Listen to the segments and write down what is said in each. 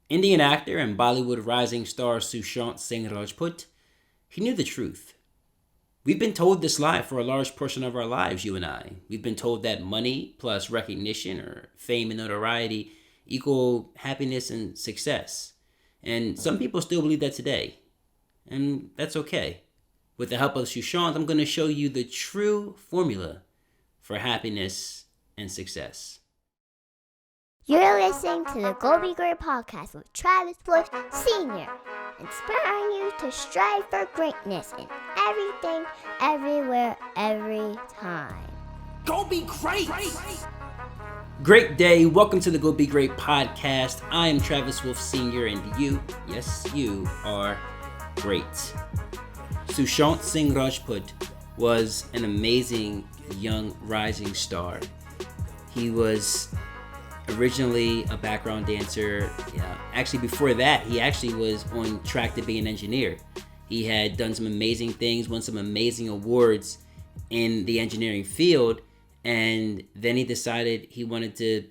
Indian actor and Bollywood rising star Sushant Singh Rajput, he knew the truth. We've been told this lie for a large portion of our lives, you and I. We've been told that money plus recognition or fame and notoriety equal happiness and success. And some people still believe that today. And that's okay. With the help of Sushant, I'm going to show you the true formula for happiness and success. You're listening to the Go Be Great podcast with Travis Bush Sr., inspiring you to strive for greatness in everything, everywhere, every time. Go be great! Great day. Welcome to the Go Be Great podcast. I am Travis Wolf Sr. and you, yes, you are great. Sushant Singh Rajput was an amazing young rising star. He was originally a background dancer. Actually, before that, he actually was on track to be an engineer. He had done some amazing things, won some amazing awards in the engineering field, and then he decided he wanted to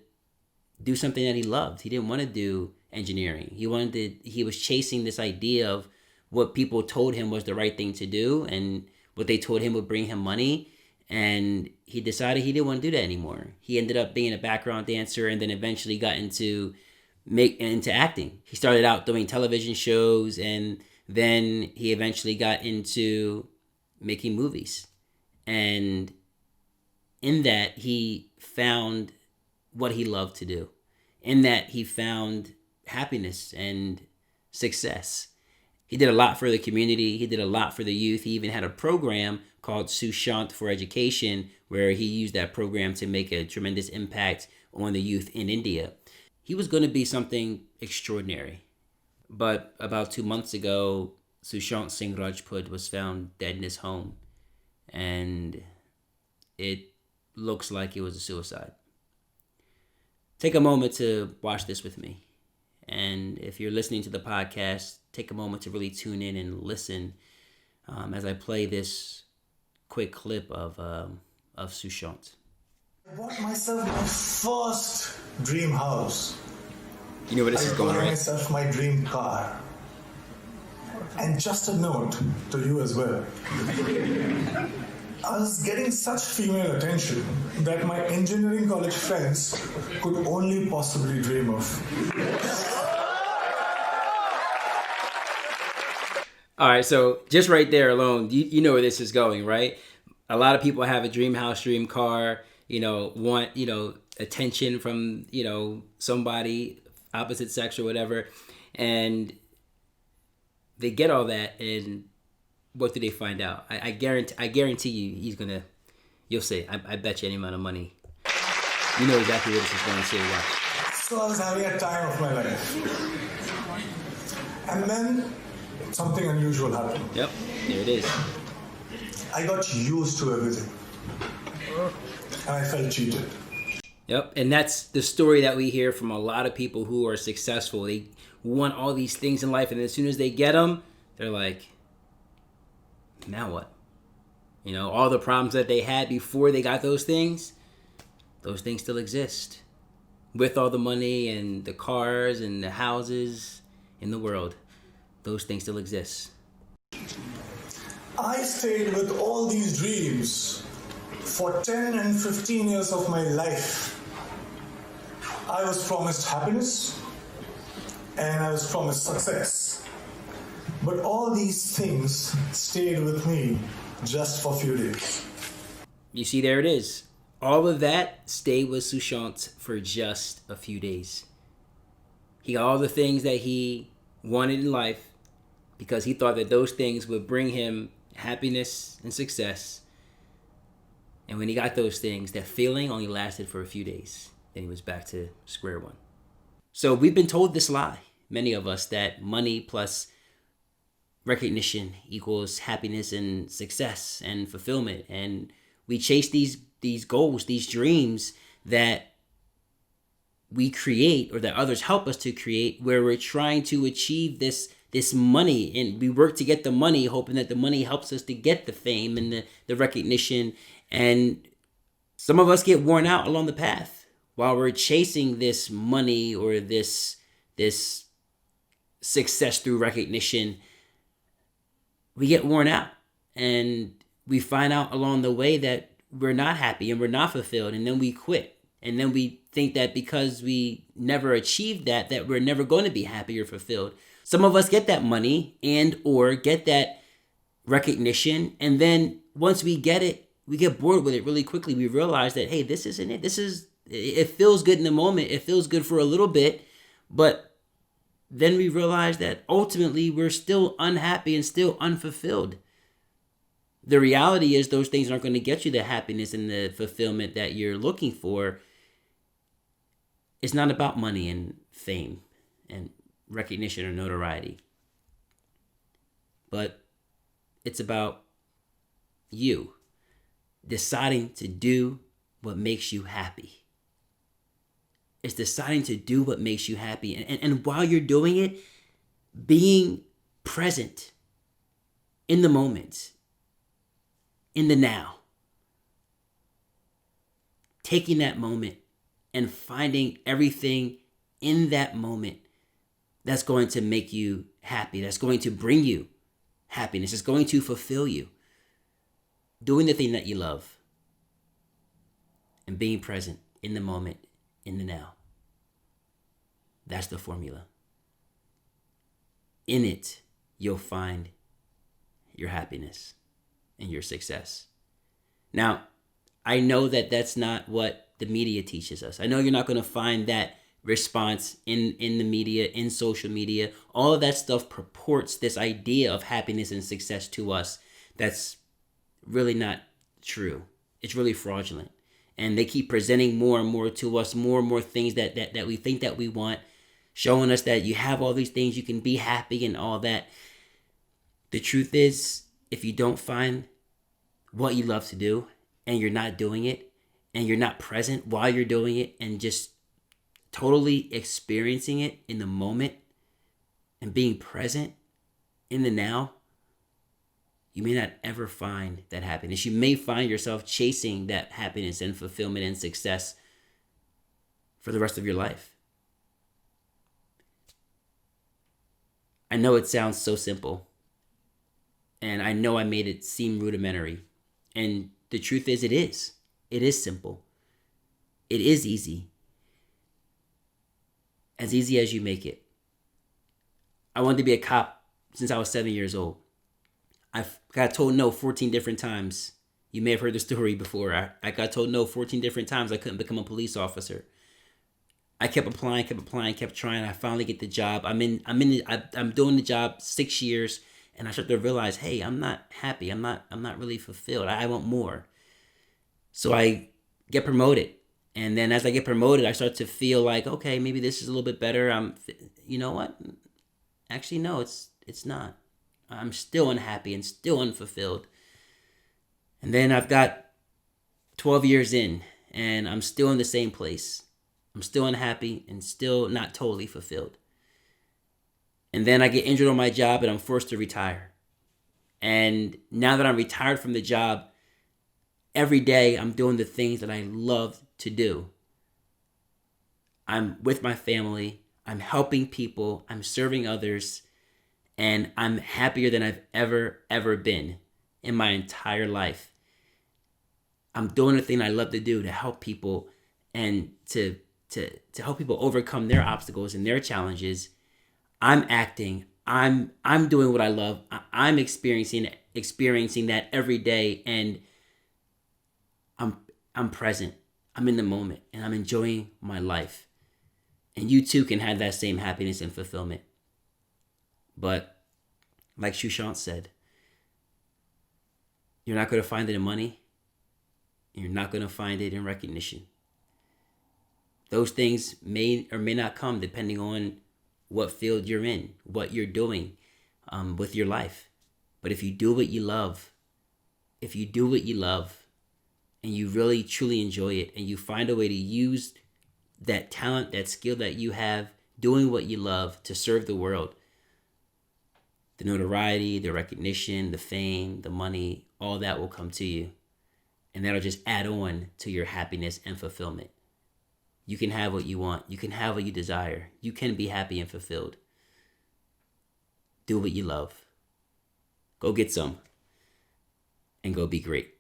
do something that he loved. He didn't want to do engineering. He was chasing this idea of what people told him was the right thing to do and what they told him would bring him money. And he decided he didn't want to do that anymore. He ended up being a background dancer and then eventually got into acting. He started out doing television shows and then he eventually got into making movies. And in that, he found what he loved to do. In that, he found happiness and success. He did a lot for the community. He did a lot for the youth. He even had a program called Sushant for Education, where he used that program to make a tremendous impact on the youth in India. He was going to be something extraordinary. But about 2 months ago, Sushant Singh Rajput was found dead in his home. And it looks like it was a suicide. Take a moment to watch this with me. And if you're listening to the podcast, take a moment to really tune in and listen as I play this quick clip of Sushant. I bought myself my first dream house. You know where this is going, I bought right? myself my dream car. And just a note to you as well. I was getting such female attention that my engineering college friends could only possibly dream of. All right, so just right there alone, you know where this is going, right? A lot of people have a dream house, dream car, want, attention from, somebody, opposite sex or whatever. And they get all that, and what do they find out? I guarantee you, you'll see. I bet you any amount of money. You know exactly what this is going to say. Watch. So I was having a time of my life. And then something unusual happened. Yep, there it is. I got used to everything. And I felt cheated. Yep, and that's the story that we hear from a lot of people who are successful. They want all these things in life, and as soon as they get them, they're like, now what? All the problems that they had before they got those things still exist. With all the money and the cars and the houses in the world, those things still exist. I stayed with all these dreams for 10 and 15 years of my life. I was promised happiness and I was promised success. But all these things stayed with me just for a few days. You see, there it is. All of that stayed with Sushant for just a few days. He got all the things that he wanted in life because he thought that those things would bring him happiness and success. And when he got those things, that feeling only lasted for a few days. Then he was back to square one. So we've been told this lie, many of us, that money plus recognition equals happiness and success and fulfillment. And we chase these goals, these dreams that we create or that others help us to create, where we're trying to achieve this money, and we work to get the money, hoping that the money helps us to get the fame and the recognition. And some of us get worn out along the path while we're chasing this money or this success through recognition, we get worn out and we find out along the way that we're not happy and we're not fulfilled, and then we quit. And then we think that because we never achieved that we're never going to be happy or fulfilled. Some of us get that money and or get that recognition, and then once we get it, we get bored with it really quickly. We realize that, hey, this isn't it. It feels good in the moment. It feels good for a little bit, but then we realize that ultimately we're still unhappy and still unfulfilled. The reality is those things aren't going to get you the happiness and the fulfillment that you're looking for. It's not about money and fame and recognition or notoriety, but it's about you deciding to do what makes you happy. It's deciding to do what makes you happy. And while you're doing it, being present in the moment, in the now. Taking that moment and finding everything in that moment that's going to make you happy, that's going to bring you happiness, that's going to fulfill you. Doing the thing that you love and being present in the moment, in the now. That's the formula. In it, you'll find your happiness and your success. Now, I know that that's not what the media teaches us. I know you're not going to find that response in the media, in social media. All of that stuff purports this idea of happiness and success to us that's really not true. It's really fraudulent. And they keep presenting more and more to us, more and more things that we think that we want, showing us that you have all these things, you can be happy and all that. The truth is, if you don't find what you love to do and you're not doing it and you're not present while you're doing it and just totally experiencing it in the moment and being present in the now, you may not ever find that happiness. You may find yourself chasing that happiness and fulfillment and success for the rest of your life. I know it sounds so simple, and I know I made it seem rudimentary. And the truth is, it is. It is simple. It is easy. As easy as you make it. I wanted to be a cop since I was 7 years old. I got told no 14 different times. You may have heard the story before. I got told no 14 different times. I couldn't become a police officer. I kept applying, kept trying. I finally get the job. I'm doing the job 6 years, and I start to realize, hey, I'm not happy. I'm not really fulfilled. I want more. So I get promoted. And then as I get promoted, I start to feel like, okay, maybe this is a little bit better. You know what? Actually, no, it's not. I'm still unhappy and still unfulfilled. And then I've got 12 years in, and I'm still in the same place. I'm still unhappy and still not totally fulfilled. And then I get injured on my job and I'm forced to retire. And now that I'm retired from the job, every day I'm doing the things that I love to do. I'm with my family. I'm helping people. I'm serving others. And I'm happier than I've ever been in my entire life. I'm doing the thing I love to do to help people and to help people overcome their obstacles and their challenges. I'm acting. I'm doing what I love. I'm experiencing that every day, and I'm present. I'm in the moment, and I'm enjoying my life. And you too can have that same happiness and fulfillment. But like Sushant said, you're not going to find it in money. You're not going to find it in recognition. Those things may or may not come depending on what field you're in, what you're doing with your life. But if you do what you love, and you really truly enjoy it, and you find a way to use that talent, that skill that you have, doing what you love to serve the world, the notoriety, the recognition, the fame, the money, all that will come to you. And that'll just add on to your happiness and fulfillment. You can have what you want. You can have what you desire. You can be happy and fulfilled. do what you love. Go get some and go be great.